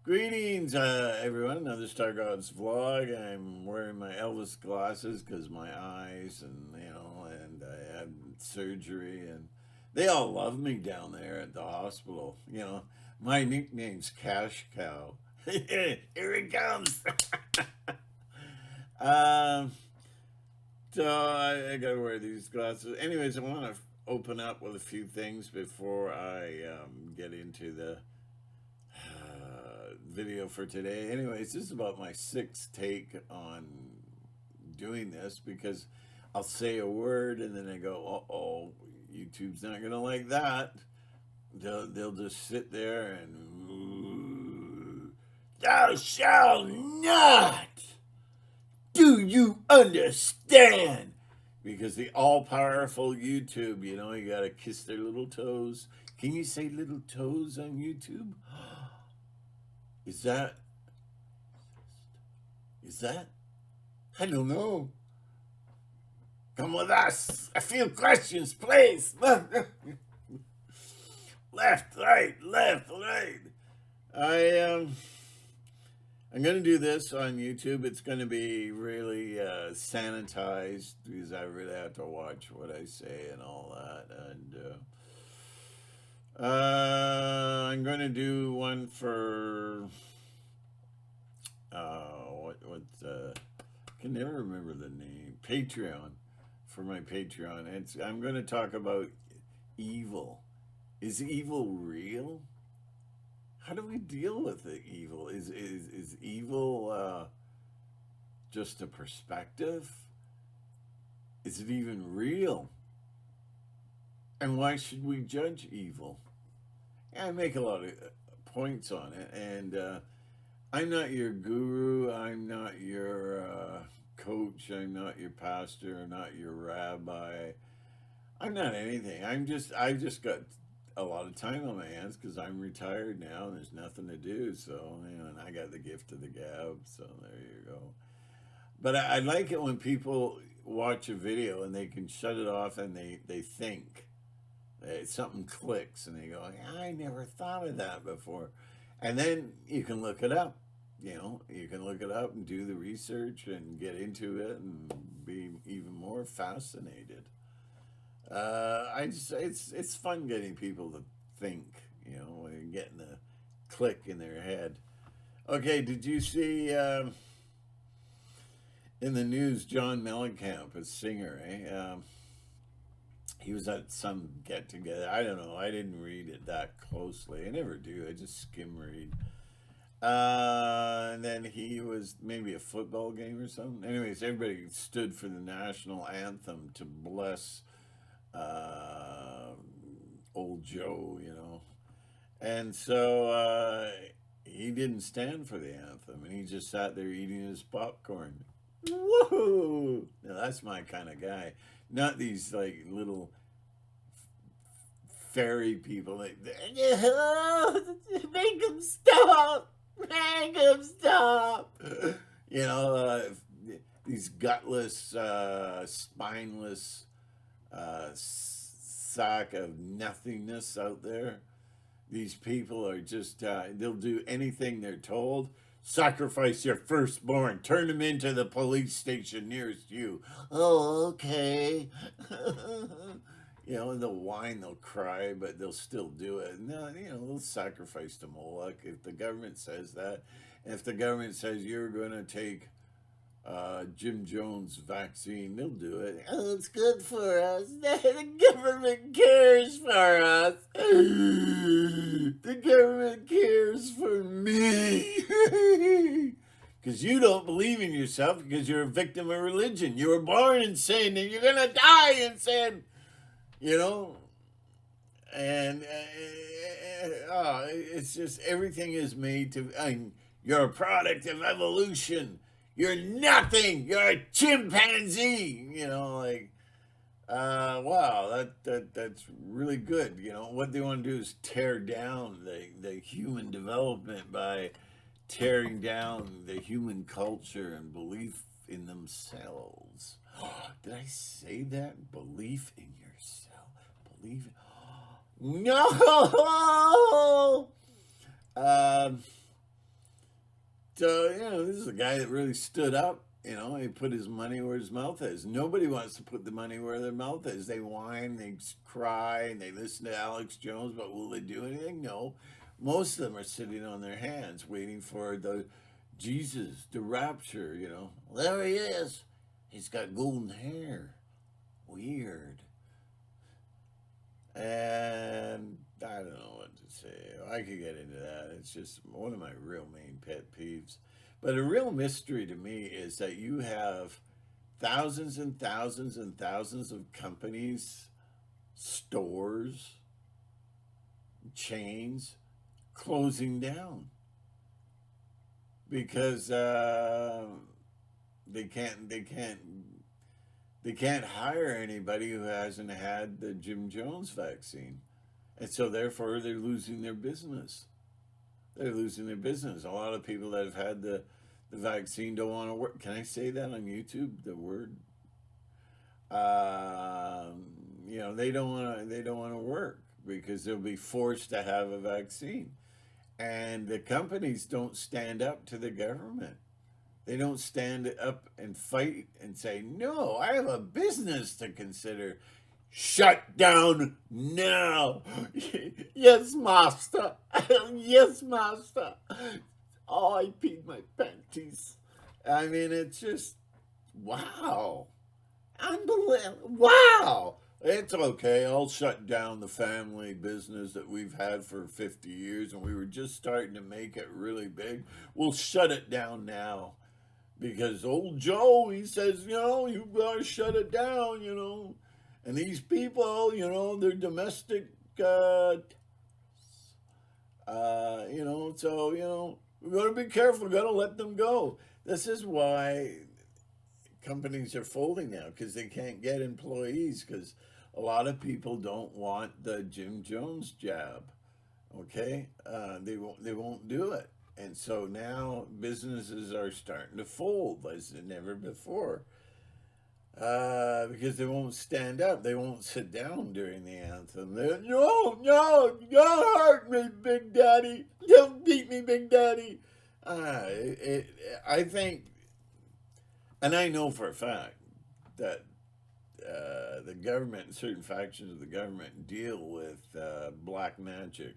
Greetings, everyone. Another Stargods vlog. I'm wearing my Elvis glasses because my eyes, and I had surgery, and they all love me down there at the hospital. My nickname's Cash Cow. Here it comes. um, so I gotta wear these glasses. Anyways, I want to open up with a few things before I get into the video for today. Anyways, this is about my sixth take on doing this because I'll say a word and then I go, "Uh oh, YouTube's not gonna like that." They'll just sit there and, "Thou shalt not. Do you understand?" Because the all powerful YouTube, you gotta kiss their little toes. Can you say little toes on YouTube? Is that Is that? I don't know. Come with us. A few questions, please. Left, right, left, right. I'm gonna do this on YouTube. It's gonna be really sanitized because I really have to watch what I say and all that. And I'm gonna do one for I can never remember the name. Patreon, for my Patreon. I'm going to talk about evil. Is evil real? How do we deal with the evil? Is evil just a perspective? Is it even real? And why should we judge evil? I make a lot of points on it, and I'm not your guru. I'm not your coach. I'm not your pastor. I'm not your rabbi. I'm not anything. I just got a lot of time on my hands because I'm retired now and there's nothing to do. So, and I got the gift of the gab. So there you go. But I like it when people watch a video and they can shut it off and they think. Something clicks and they go, I never thought of that before. And then you can look it up. You can look it up and do the research and get into it and be even more fascinated. It's fun getting people to think, when you're getting a click in their head. Okay, did you see in the news John Mellencamp, a singer, he was at some get together. I don't know. I didn't read it that closely. I never do. I just skim read. And then he was maybe a football game or something. Anyways, everybody stood for the national anthem to bless uh, old Joe. And so he didn't stand for the anthem, and he just sat there eating his popcorn. Whoa! Now that's my kind of guy. Not these like little fairy people. Make them stop. Make them stop. You know, uh, these gutless, spineless sack of nothingness out there. These people are just, they'll do anything they're told. Sacrifice your firstborn. Turn him into the police station nearest you. Oh, okay. And they'll whine, they'll cry, but they'll still do it. No, they'll sacrifice to Moloch if the government says that. If the government says you're going to take Jim Jones vaccine, they'll do it. Oh, it's good for us. The government cares for us. The government cares for me. Because you don't believe in yourself because you're a victim of religion. You were born in sin and you're going to die in sin. And it's just everything is made to. You're a product of evolution. You're nothing. You're a chimpanzee. Wow, that's really good. What they want to do is tear down the human development by tearing down the human culture and belief in themselves. Did I say that? Belief in yourself. Believe. No. So, this is a guy that really stood up. He put his money where his mouth is. Nobody wants to put the money where their mouth is. They whine, they cry, and they listen to Alex Jones, but will they do anything? No. Most of them are sitting on their hands waiting for the Jesus, the rapture, There he is. He's got golden hair. Weird. And I don't know what to say. I could get into that. It's just one of my real main pet peeves. But a real mystery to me is that you have thousands and thousands and thousands of companies, stores, chains closing down because they can't hire anybody who hasn't had the Jim Jones vaccine. And so therefore they're losing their business. They're losing their business. A lot of people that have had the vaccine don't want to work. Can I say that on YouTube? The word? They don't want to work because they'll be forced to have a vaccine. And the companies don't stand up to the government. They don't stand up and fight and say, no, I have a business to consider. Shut down now. Yes, master. Yes, master. Oh, I peed my panties. I mean, it's just, wow. Unbelievable. Wow. It's okay. I'll shut down the family business that we've had for 50 years and we were just starting to make it really big. We'll shut it down now. Because old Joe, he says, you've got to shut it down, And these people, they're domestic, so, we've got to be careful. We've got to let them go. This is why companies are folding now, because they can't get employees, because a lot of people don't want the Jim Jones jab, okay? They won't do it. And so now businesses are starting to fold as never before because they won't stand up. They won't sit down during the anthem. No, don't hurt me, Big Daddy. Don't beat me, Big Daddy. I think, and I know for a fact that the government and certain factions of the government deal with black magic.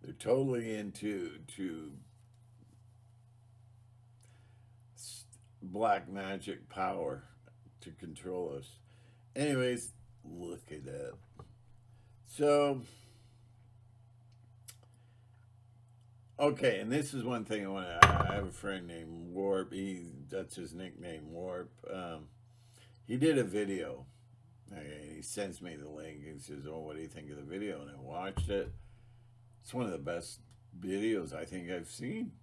They're totally into black magic power to control us. Anyways, look at that. So, okay, and this is one thing I have a friend named Warp. That's his nickname, Warp. He did a video. He sends me the link. He says, "Oh, what do you think of the video?" And I watched it. It's one of the best videos I think I've seen.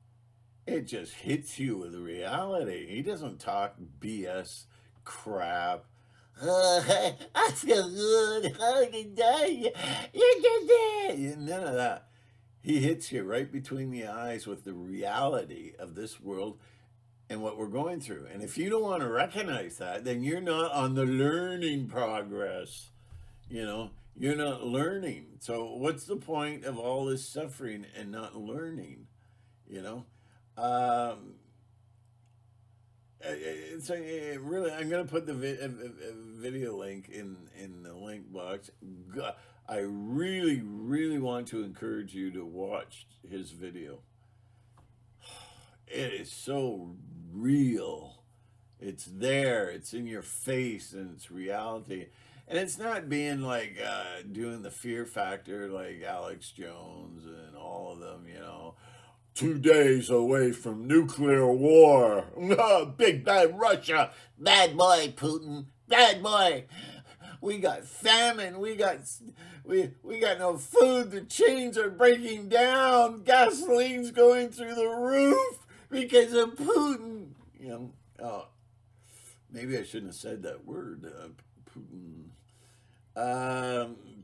It just hits you with reality. He doesn't talk BS crap. I feel good. I can die. You can die. None of that. He hits you right between the eyes with the reality of this world and what we're going through. And if you don't want to recognize that, then you're not on the learning progress. You're not learning. So what's the point of all this suffering and not learning? So really, I'm going to put the video link in the link box. God, I really, really want to encourage you to watch his video. It is so real. It's there. It's in your face, and it's reality. And it's not being like doing the fear factor like Alex Jones and all of them, 2 days away from nuclear war. Big bad Russia. Bad boy, Putin. Bad boy. We got famine. We got no food. The chains are breaking down. Gasoline's going through the roof because of Putin. Maybe I shouldn't have said that word, Putin.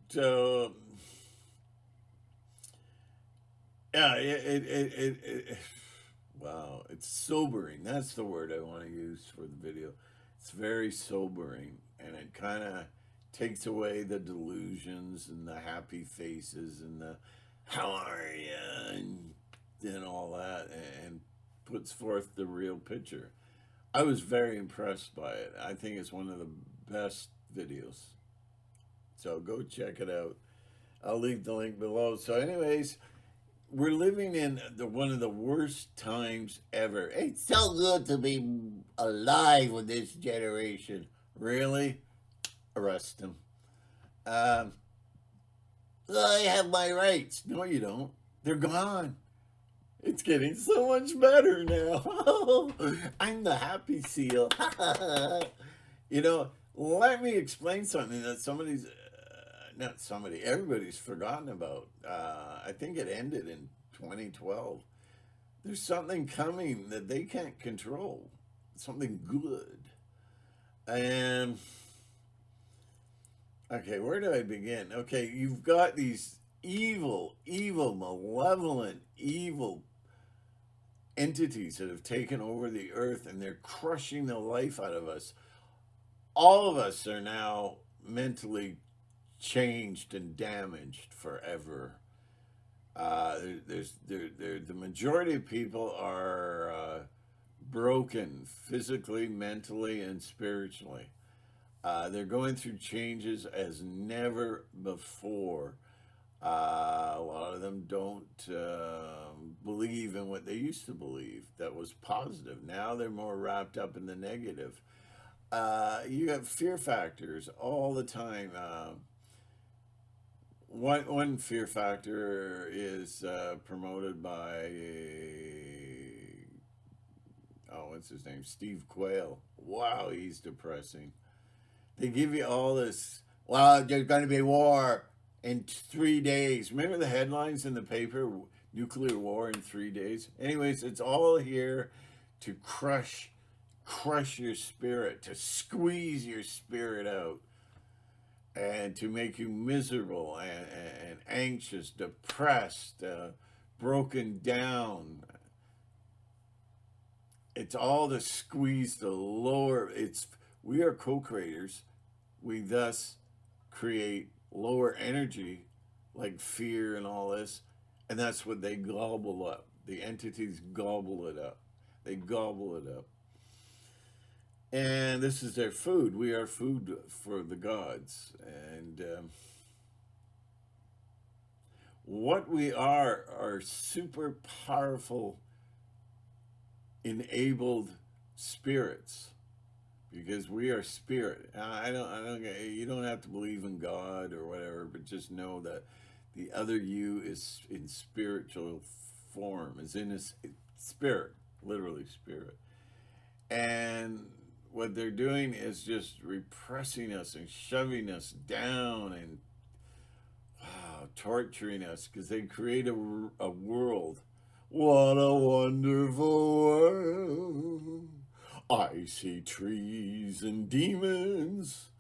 So yeah, wow, it's sobering. That's the word I want to use for the video. It's very sobering, and it kind of takes away the delusions and the happy faces and the how are you and all that, and puts forth the real picture. I was very impressed by it. I think it's one of the best videos. So go check it out. I'll leave the link below. So, anyways, we're living in one of the worst times ever. It's so good to be alive with this generation. Really? Arrest them. Um, I have my rights. No, you don't. They're gone. It's getting so much better now. I'm the happy seal. You know, let me explain something that not somebody, everybody's forgotten about. I think it ended in 2012. There's something coming that they can't control, something good. And, okay, where do I begin? Okay, you've got these malevolent, evil entities that have taken over the earth, and they're crushing the life out of us. All of us are now mentally changed and damaged forever. The majority of people are broken physically, mentally, and spiritually. They're going through changes as never before. A lot of them don't believe in what they used to believe that was positive. Now they're more wrapped up in the negative. You have fear factors all the time. One fear factor is promoted by what's his name? Steve Quayle. Wow, he's depressing. They give you all this. Well, there's going to be war in 3 days. Remember the headlines in the paper? Nuclear war in 3 days. Anyways, it's all here to crush your spirit, to squeeze your spirit out, and to make you miserable and anxious, depressed, broken down. It's all to squeeze the lower. We are co-creators. We thus create lower energy, like fear and all this, and that's what they gobble up. The entities gobble it up. They gobble it up. And this is their food. We are food for the gods. And what we are super powerful, enabled spirits, because we are spirit. You don't have to believe in God or whatever, but just know that the other you is in spiritual form, is in a spirit, literally spirit. And what they're doing is just repressing us and shoving us down and torturing us, because they create a world. What a wonderful world. I see trees and demons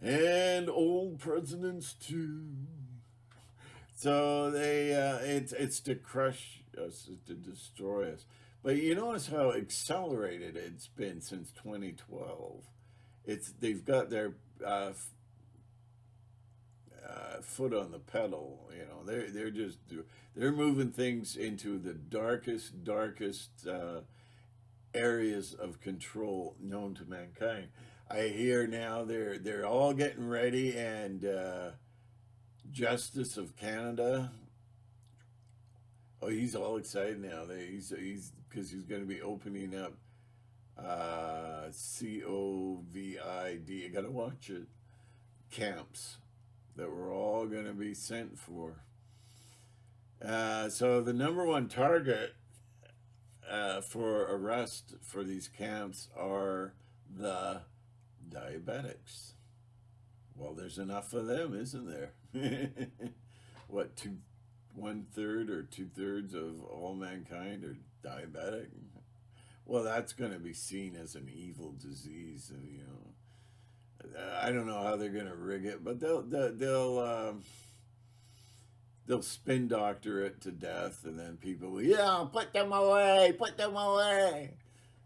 and old presidents too. So it's to crush us, to destroy us. But you notice how accelerated it's been since 2012. They've got their foot on the pedal. You know, they're moving things into the darkest areas of control known to mankind. I hear now they're all getting ready, and Justice of Canada. Oh, he's all excited now. He's because he's going to be opening up COVID. I gotta watch it. Camps that we're all going to be sent for. So the number one target for arrest for these camps are the diabetics. Well, there's enough of them, isn't there? What, 1/3 or 2/3 of all mankind are diabetic? Well, that's going to be seen as an evil disease, and you know, I don't know how they're going to rig it, but they'll spin doctor it to death, and then people will, yeah, put them away, put them away.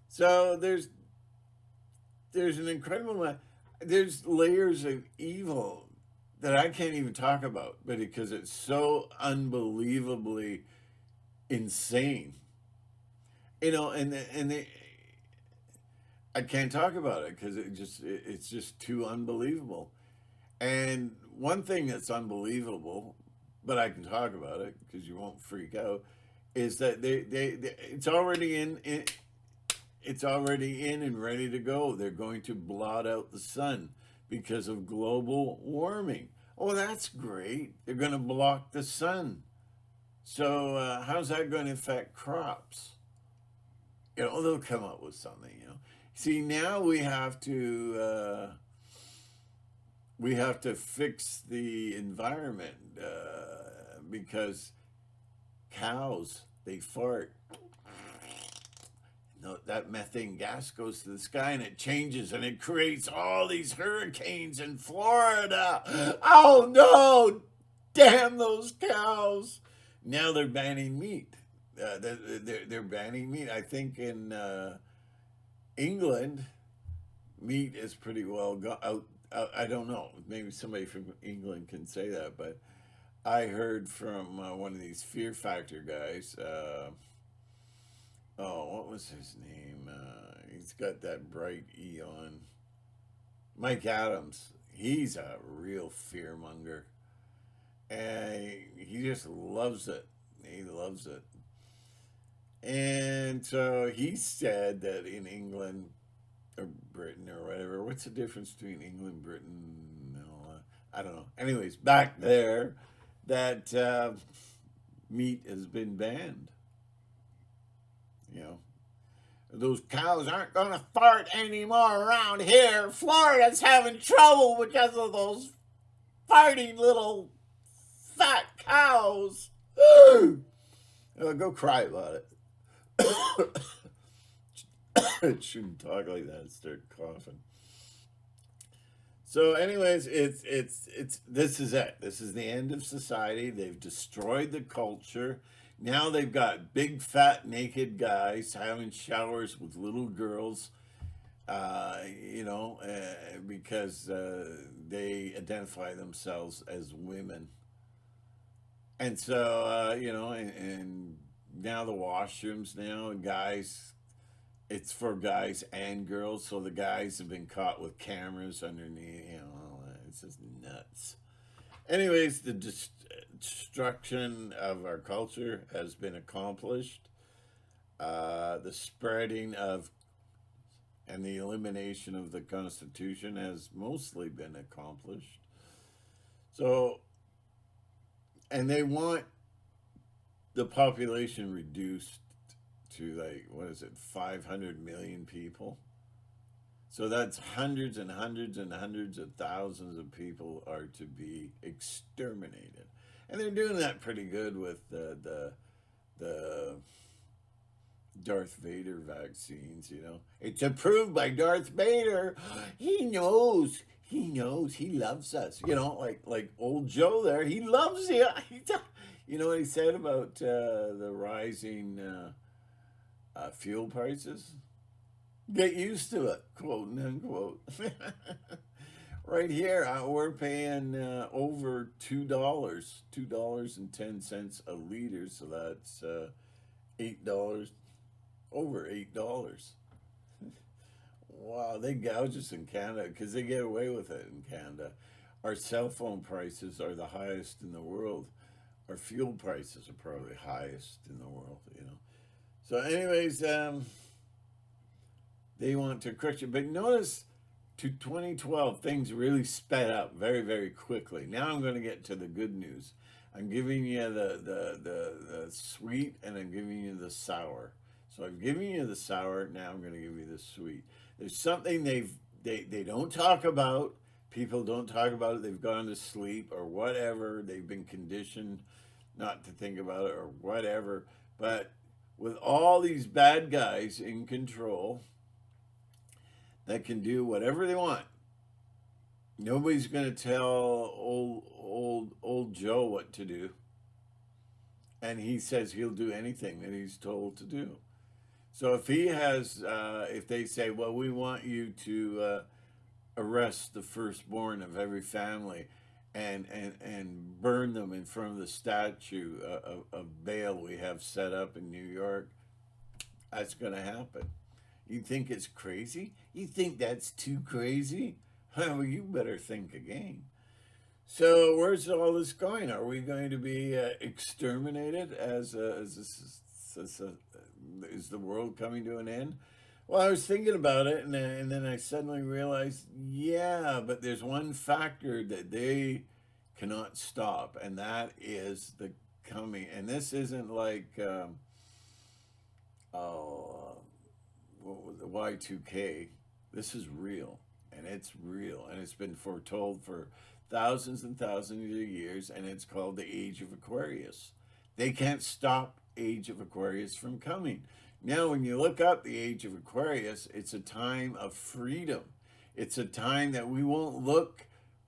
So there's an incredible amount. There's layers of evil that I can't even talk about, but because it's so unbelievably insane. you know, and they, I can't talk about it because it's just too unbelievable. And one thing that's unbelievable, but I can talk about it because you won't freak out, is that they it's already in and ready to go. They're going to blot out the sun because of global warming. Oh, that's great. They're going to block the sun. So how's that going to affect crops? You know, they'll come up with something. You know, see now we have to fix the environment because cows they fart. No, that methane gas goes to the sky and it changes and it creates all these hurricanes in Florida. Oh no! Damn those cows! Now they're banning meat. They're banning meat. I think in England, meat is pretty well out. I don't know. Maybe somebody from England can say that, but I heard from one of these Fear Factor guys. Oh, what was his name? He's got that bright E on. Mike Adams. He's a real fearmonger. And he just loves it. He loves it. And so he said that in England or Britain or whatever, what's the difference between England, Britain? No, I don't know. Anyways, back there, that meat has been banned. You know, those cows aren't going to fart anymore around here. Florida's having trouble because of those farting little fat cows. Go cry about it. It shouldn't talk like that. Start coughing. So, anyways, it's this is it. This is the end of society. They've destroyed the culture. Now they've got big fat naked guys having showers with little girls. Because they identify themselves as women, and so and now the washrooms now guys it's for guys and girls. So the guys have been caught with cameras underneath. You know, it's just nuts. Anyways, the destruction of our culture has been accomplished. The spreading of and the elimination of the Constitution has mostly been accomplished. So, and they want the population reduced to like, what is it, 500 million people? So that's hundreds and hundreds and hundreds of thousands of people are to be exterminated. And they're doing that pretty good with the Darth Vader vaccines, you know. It's approved by Darth Vader. He knows. He knows. He loves us. You know, like old Joe there. He loves you. You know what he said about the rising fuel prices? Get used to it, quote and unquote. Right here, we're paying over $2.10 a liter, so that's $8, over $8. Wow, they gouge us in Canada because they get away with it in Canada. Our cell phone prices are the highest in the world. Our fuel prices are probably highest in the world, you know. So, anyways, they want to crush it. But notice to 2012, things really sped up very, very quickly. Now I'm going to get to the good news. I'm giving you the sweet and I'm giving you the sour. So I've given you the sour. Now I'm going to give you the sweet. There's something they don't talk about. People don't talk about it. They've gone to sleep or whatever. They've been conditioned not to think about it or whatever. But with all these bad guys in control that can do whatever they want, nobody's going to tell old Joe what to do. And he says he'll do anything that he's told to do. So if he has, if they say, well, we want you to arrest the firstborn of every family and burn them in front of the statue of Baal we have set up in New York, That's going to happen. You think it's crazy? You think that's too crazy? Well, you better think again. So where's all this going? Are we going to be exterminated is the world coming to an end? Well, I was thinking about it, and then I suddenly realized, yeah, but there's one factor that they cannot stop, and that is the coming. And this isn't like oh, what was the Y2K? This is real, and it's real, and it's been foretold for thousands and thousands of years, and it's called the Age of Aquarius. They can't stop Age of Aquarius from coming. Now, when you look up the Age of Aquarius, it's a time of freedom. It's a time that we won't look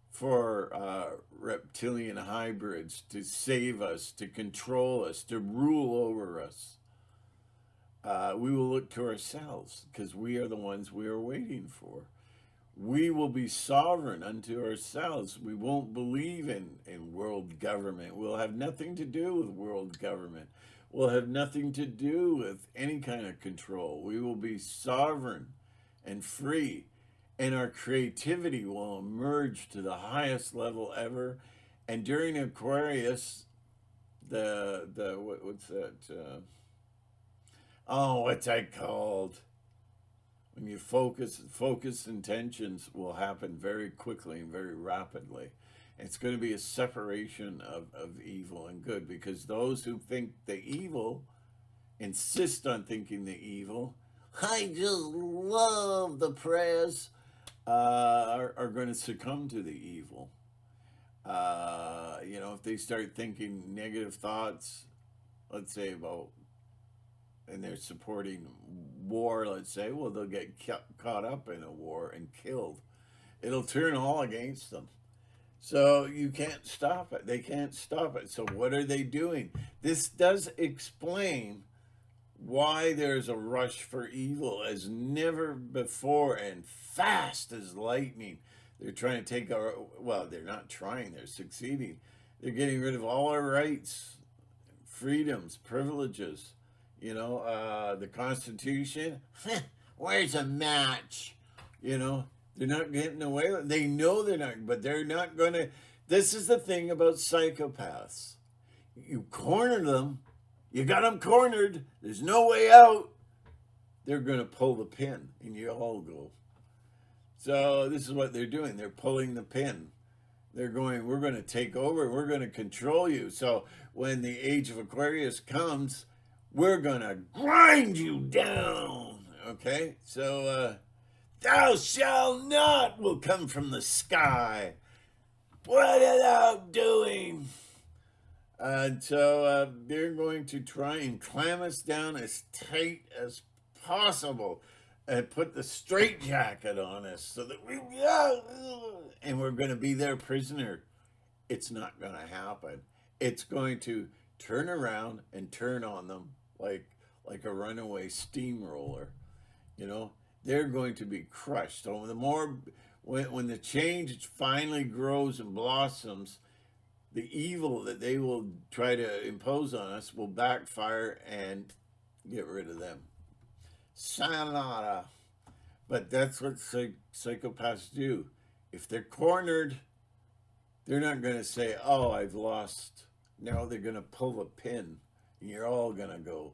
for reptilian hybrids to save us, to control us, to rule over us. We will look to ourselves because we are the ones we are waiting for. We will be sovereign unto ourselves. We won't believe in world government. We'll have nothing to do with world government. We'll have nothing to do with any kind of control. We will be sovereign and free, and our creativity will emerge to the highest level ever. And during Aquarius, what's that? What's that called? When you focus intentions will happen very quickly and very rapidly. It's going to be a separation of evil and good, because those who think the evil insist on thinking the evil. I just love the prayers. Are going to succumb to the evil. If they start thinking negative thoughts, let's say about, and they're supporting war, let's say, well, they'll get caught up in a war and killed. It'll turn all against them. So you can't stop it. They can't stop it. So what are they doing? This does explain why there's a rush for evil as never before and fast as lightning. They're trying to take our, well, they're not trying, they're succeeding. They're getting rid of all our rights, freedoms, privileges. The Constitution. Where's a match? They're not getting away with it. They know they're not, but they're not going to. This is the thing about psychopaths. You corner them, you got them cornered, there's no way out. They're going to pull the pin, and you all go. So this is what they're doing. They're pulling the pin. They're going, we're going to take over, we're going to control you. So when the Age of Aquarius comes, we're going to grind you down. Okay? So, thou shalt not will come from the sky. What are thou doing? And so they're going to try and clam us down as tight as possible and put the straitjacket on us so that and we're going to be their prisoner. It's not going to happen. It's going to turn around and turn on them like a runaway steamroller. They're going to be crushed. So the more, when the change finally grows and blossoms, the evil that they will try to impose on us will backfire and get rid of them. Sayonara. But that's what psychopaths do. If they're cornered, they're not going to say, oh, I've lost. No, they're going to pull the pin, and you're all going to go.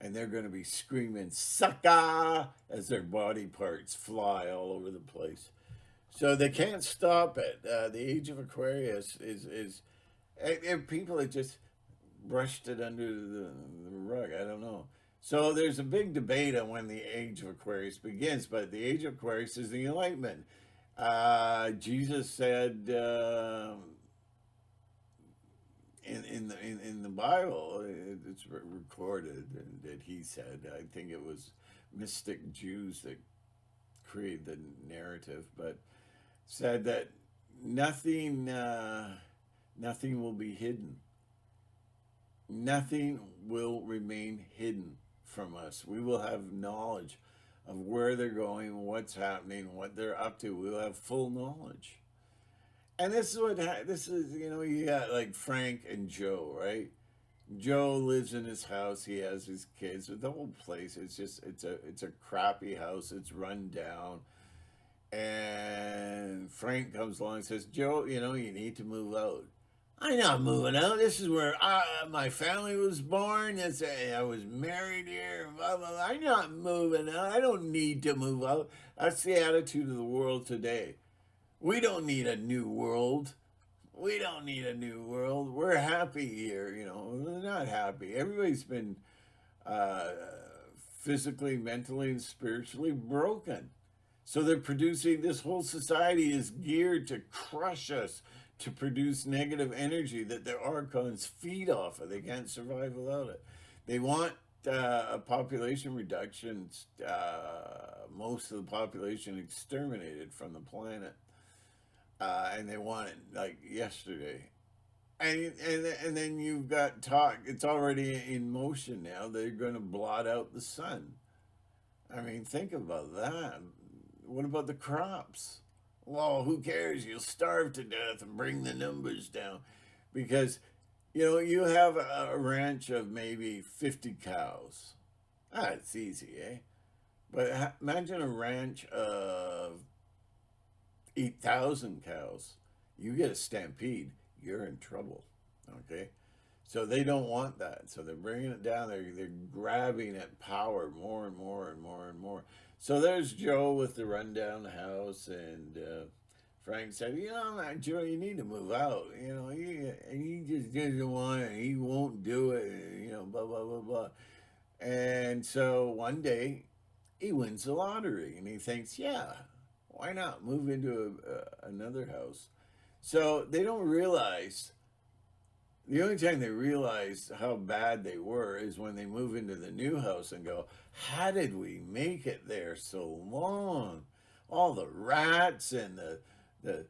And they're going to be screaming, sucker, as their body parts fly all over the place. So they can't stop it. The Age of Aquarius is people have just brushed it under the rug. I don't know. So there's a big debate on when the Age of Aquarius begins, but the Age of Aquarius is the Enlightenment. Jesus said in the Bible, it's recorded that he said, I think it was mystic Jews that created the narrative, but said that nothing will be hidden. Nothing will remain hidden from us. We will have knowledge of where they're going, what's happening, what they're up to. We'll have full knowledge. And this is you got like Frank and Joe, right? Joe lives in his house. He has his kids. The whole place, it's a crappy house. It's run down. And Frank comes along and says, Joe, you need to move out. I'm not moving out. This is where my family was born. I was married here. Blah, blah, blah. I'm not moving out. I don't need to move out. That's the attitude of the world today. We don't need a new world. We don't need a new world. We're happy here. We're not happy. Everybody's been uh, physically, mentally, and spiritually broken. So they're producing, this whole society is geared to crush us, to produce negative energy that their archons feed off of. They can't survive without it. They want a population reduction, most of the population exterminated from the planet. And they want it like yesterday. And then you've got talk. It's already in motion now. They're going to blot out the sun. I mean, think about that. What about the crops? Well, who cares? You'll starve to death and bring the numbers down. Because, you have a ranch of maybe 50 cows. It's easy, eh? But imagine a ranch of 8,000 cows. You get a stampede, you're in trouble. Okay? So they don't want that. So they're bringing it down. They're grabbing at power more and more and more and more. So there's Joe with the rundown house, and Frank said, Joe, you need to move out. He just doesn't want it. He won't do it. Blah, blah, blah, blah. And so one day he wins the lottery, and he thinks, yeah, why not move into another house? So they don't realize, the only time they realize how bad they were is when they move into the new house and go, how did we make it there so long? All the rats and the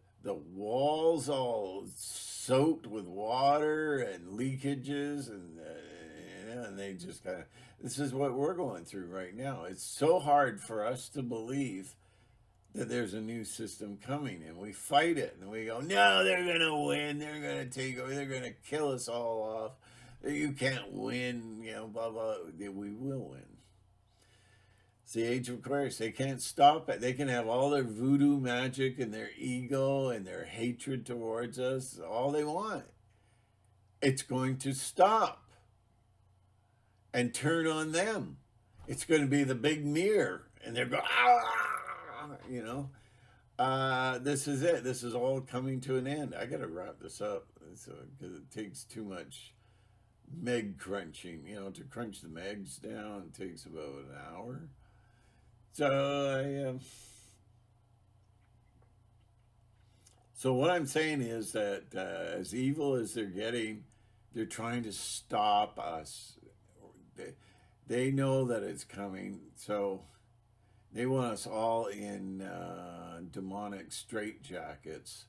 walls all soaked with water and leakages, and they just kind of, this is what we're going through right now. It's so hard for us to believe that there's a new system coming, and we fight it, and we go, no, they're going to win, they're going to take over, they're going to kill us all off, you can't win, blah, blah. We will win. It's the age of Aquarius. They can't stop it. They can have all their voodoo magic and their ego and their hatred towards us, all they want. It's going to stop and turn on them. It's going to be the big mirror, and they're going, this is it. This is all coming to an end. I got to wrap this up because it takes too much meg crunching. To crunch the megs down, it takes about an hour. So what I'm saying is that as evil as they're getting, they're trying to stop us. They know that it's coming, so they want us all in demonic straitjackets.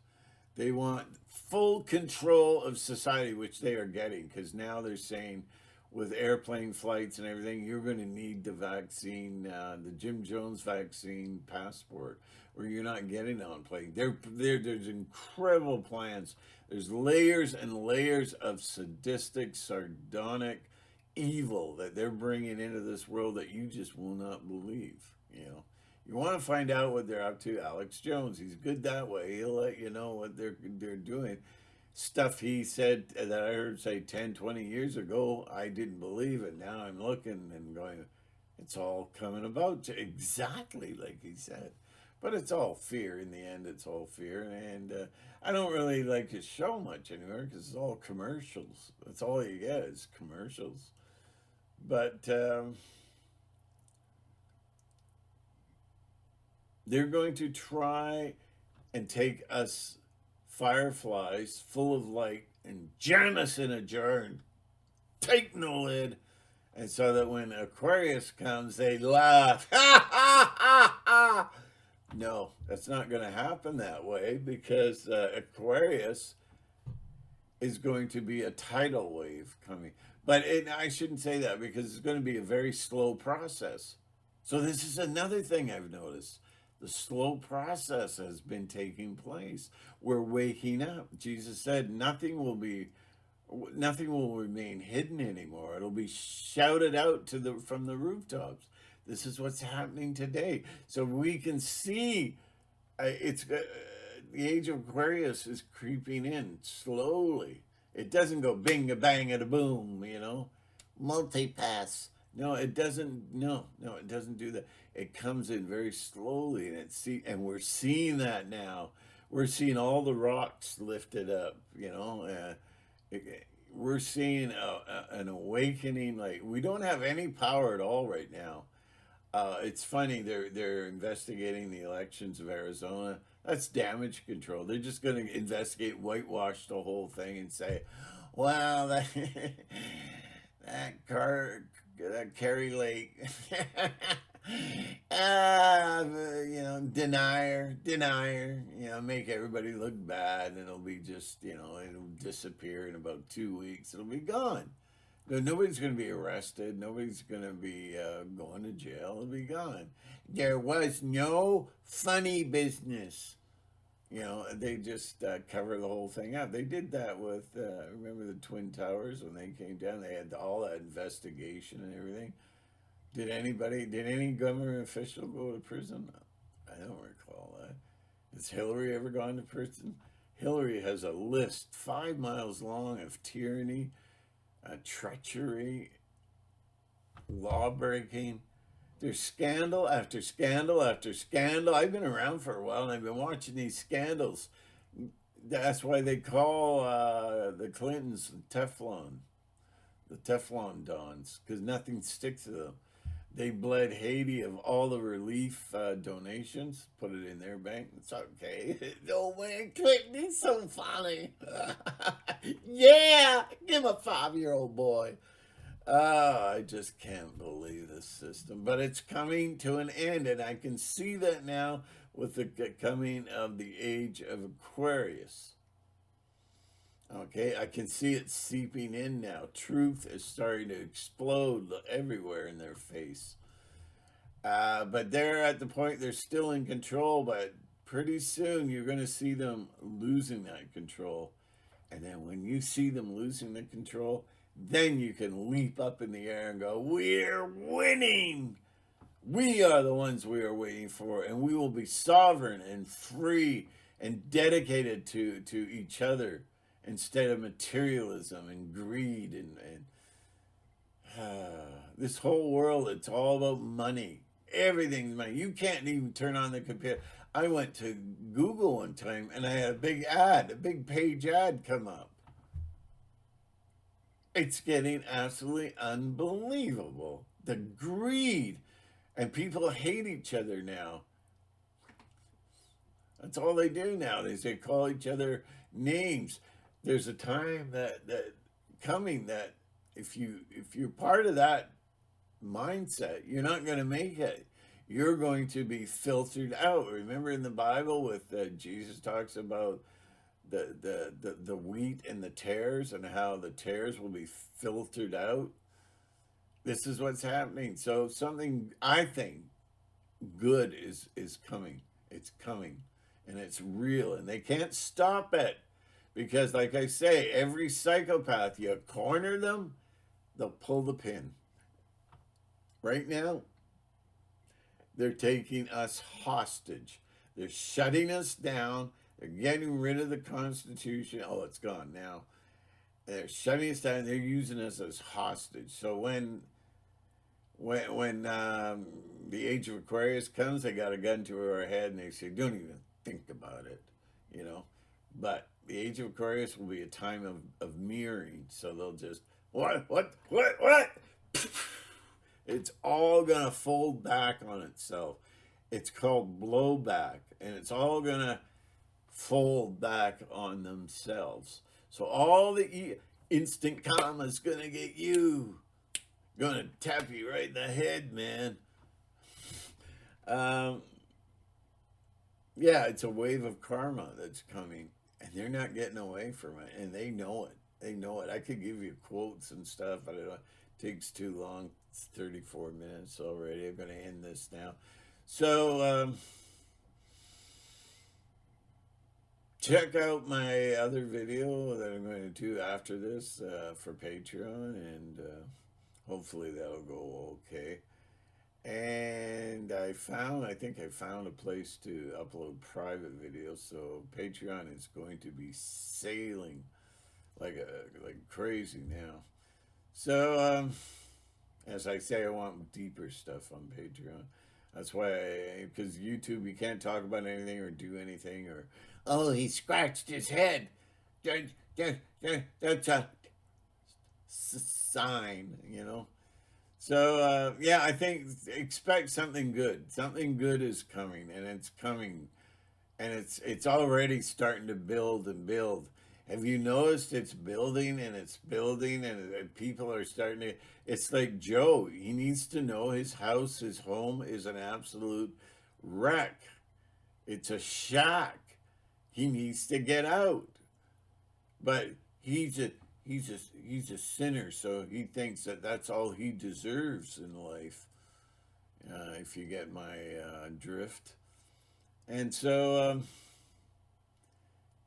They want full control of society, which they are getting, because now they're saying with airplane flights and everything, you're going to need the vaccine, the Jim Jones vaccine passport, or you're not getting on plane. There's incredible plans. There's layers and layers of sadistic, sardonic evil that they're bringing into this world that you just will not believe. You want to find out what they're up to. Alex Jones, he's good that way. He'll let you know what they're doing. Stuff he said that I heard say 10, 20 years ago, I didn't believe it. Now I'm looking and going, it's all coming about exactly like he said. But it's all fear in the end. It's all fear. And I don't really like to show much anymore because it's all commercials. That's all you get is commercials. But they're going to try and take us fireflies full of light and jam us in a jar and tighten the lid. And so that when Aquarius comes, they laugh. Ha ha ha ha. No, that's not going to happen that way because Aquarius is going to be a tidal wave coming. But I shouldn't say that because it's going to be a very slow process. So this is another thing I've noticed. The slow process has been taking place. We're waking up. Jesus said nothing will be Nothing will remain hidden anymore. It'll be shouted out to the from the rooftops. This is what's happening today. So we can see it's the age of Aquarius is creeping in slowly. It doesn't go bing a bang a boom, multipass. No, it doesn't. No, it doesn't do that. It comes in very slowly, and we're seeing that now. We're seeing all the rocks lifted up. We're seeing an awakening. Like, we don't have any power at all right now. It's funny, they're investigating the elections of Arizona. That's damage control. They're just going to investigate, whitewash the whole thing, and say, "Well, that Kerry Lake, denier, make everybody look bad, and it'll be just, it'll disappear in about 2 weeks. It'll be gone. No, nobody's going to be arrested. Nobody's going to be going to jail. It'll be gone. There was no funny business. They just cover the whole thing up. They did that with, remember the Twin Towers when they came down? They had all that investigation and everything. Did any government official go to prison? I don't recall that. Has Hillary ever gone to prison? Hillary has a list 5 miles long of tyranny, treachery, law breaking. There's scandal after scandal after scandal. I've been around for a while and I've been watching these scandals. That's why they call the Clintons the Teflon Dons, because nothing sticks to them. They bled Haiti of all the relief donations, put it in their bank. It's okay. Oh man, Clinton, he's so funny. Yeah, give him a 5-year-old boy. I just can't believe this system. But it's coming to an end, and I can see that now with the coming of the age of Aquarius. Okay, I can see it seeping in now. Truth is starting to explode everywhere in their face. But they're at the point they're still in control, but pretty soon you're going to see them losing that control. And then when you see them losing the control, then you can leap up in the air and go, "We're winning! We are the ones we are waiting for, and we will be sovereign and free and dedicated to each other instead of materialism and greed and this whole world. It's all about money. Everything's money. You can't even turn on the computer. I went to Google one time and I had a big page ad come up. It's getting absolutely unbelievable. The greed. And people hate each other now. That's all they do now. They call each other names. There's a time that coming that if you're part of that mindset, you're not going to make it. You're going to be filtered out. Remember in the Bible with Jesus talks about the wheat and the tares, and how the tares will be filtered out. This is what's happening. So something, I think, good is coming. It's coming, and it's real, and they can't stop it, because, like I say, every psychopath, you corner them, they'll pull the pin. Right now, they're taking us hostage. They're shutting us down. They're getting rid of the Constitution. Oh, it's gone now. They're shutting us down. They're using us as hostage. So when the age of Aquarius comes, they got a gun to our head and they say, "Don't even think about it," But the age of Aquarius will be a time of mirroring. So they'll just what? It's all gonna fold back on itself. It's called blowback, and it's all gonna fold back on themselves. So all the instant karma is gonna get you. Gonna tap you right in the head, man. Um, yeah, it's a wave of karma that's coming, and they're not getting away from it, and they know it. They know it. I could give you quotes and stuff, but it takes too long. It's 34 minutes already. I'm going to end this now. So, check out my other video that I'm going to do after this for Patreon, and hopefully that'll go okay. And I think I found a place to upload private videos, so Patreon is going to be sailing like crazy now. So, as I say, I want deeper stuff on Patreon. That's why, because YouTube, you can't talk about anything or do anything, or, oh, he scratched his head. That's a sign, you know? So, yeah, I think expect something good. Something good is coming, and it's coming, and it's already starting to build and build. Have you noticed it's building and it's building and people are starting to, it's like Joe, he needs to know his house, his home is an absolute wreck. It's a shack. He needs to get out. But he's a sinner, so he thinks that that's all he deserves in life. If you get my drift. And so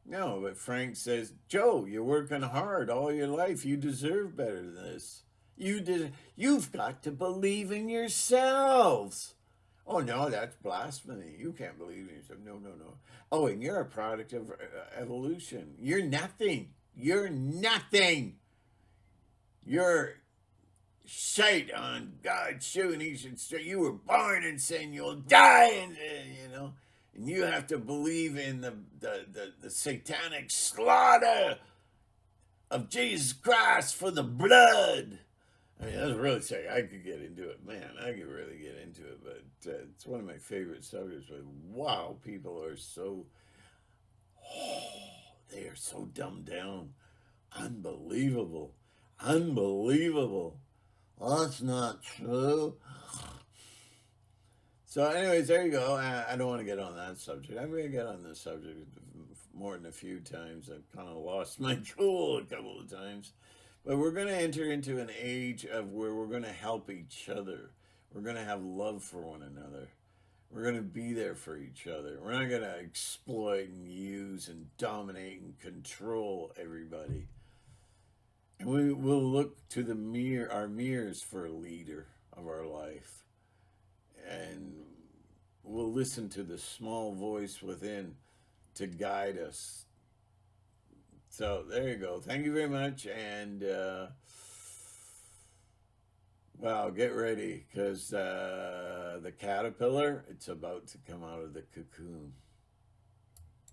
no, but Frank says, Joe, you're working hard all your life. You deserve better than this. You've got to believe in yourselves. Oh no, that's blasphemy. You can't believe in yourself. No, no, no. Oh, and you're a product of evolution. You're nothing. You're nothing. You're shite on God's shoe, and He should say you were born in sin. You'll die, and you know. And you have to believe in the satanic slaughter of Jesus Christ for the blood. I mean, that's really sick. I could get into it, man. I could really get into it, but it's one of my favorite subjects. But wow, people are so, they are so dumbed down. Unbelievable. Unbelievable. Well, that's not true. So, anyways, there you go. I don't want to get on that subject. I'm going to get on this subject more than a few times. I've kind of lost my cool a couple of times. But we're going to enter into an age of where we're going to help each other. We're going to have love for one another. We're going to be there for each other. We're not going to exploit and use and dominate and control everybody. And we will look to our mirrors for a leader of our life. And we'll listen to the small voice within to guide us. So there you go. Thank you very much. And, well, get ready because the caterpillar, it's about to come out of the cocoon.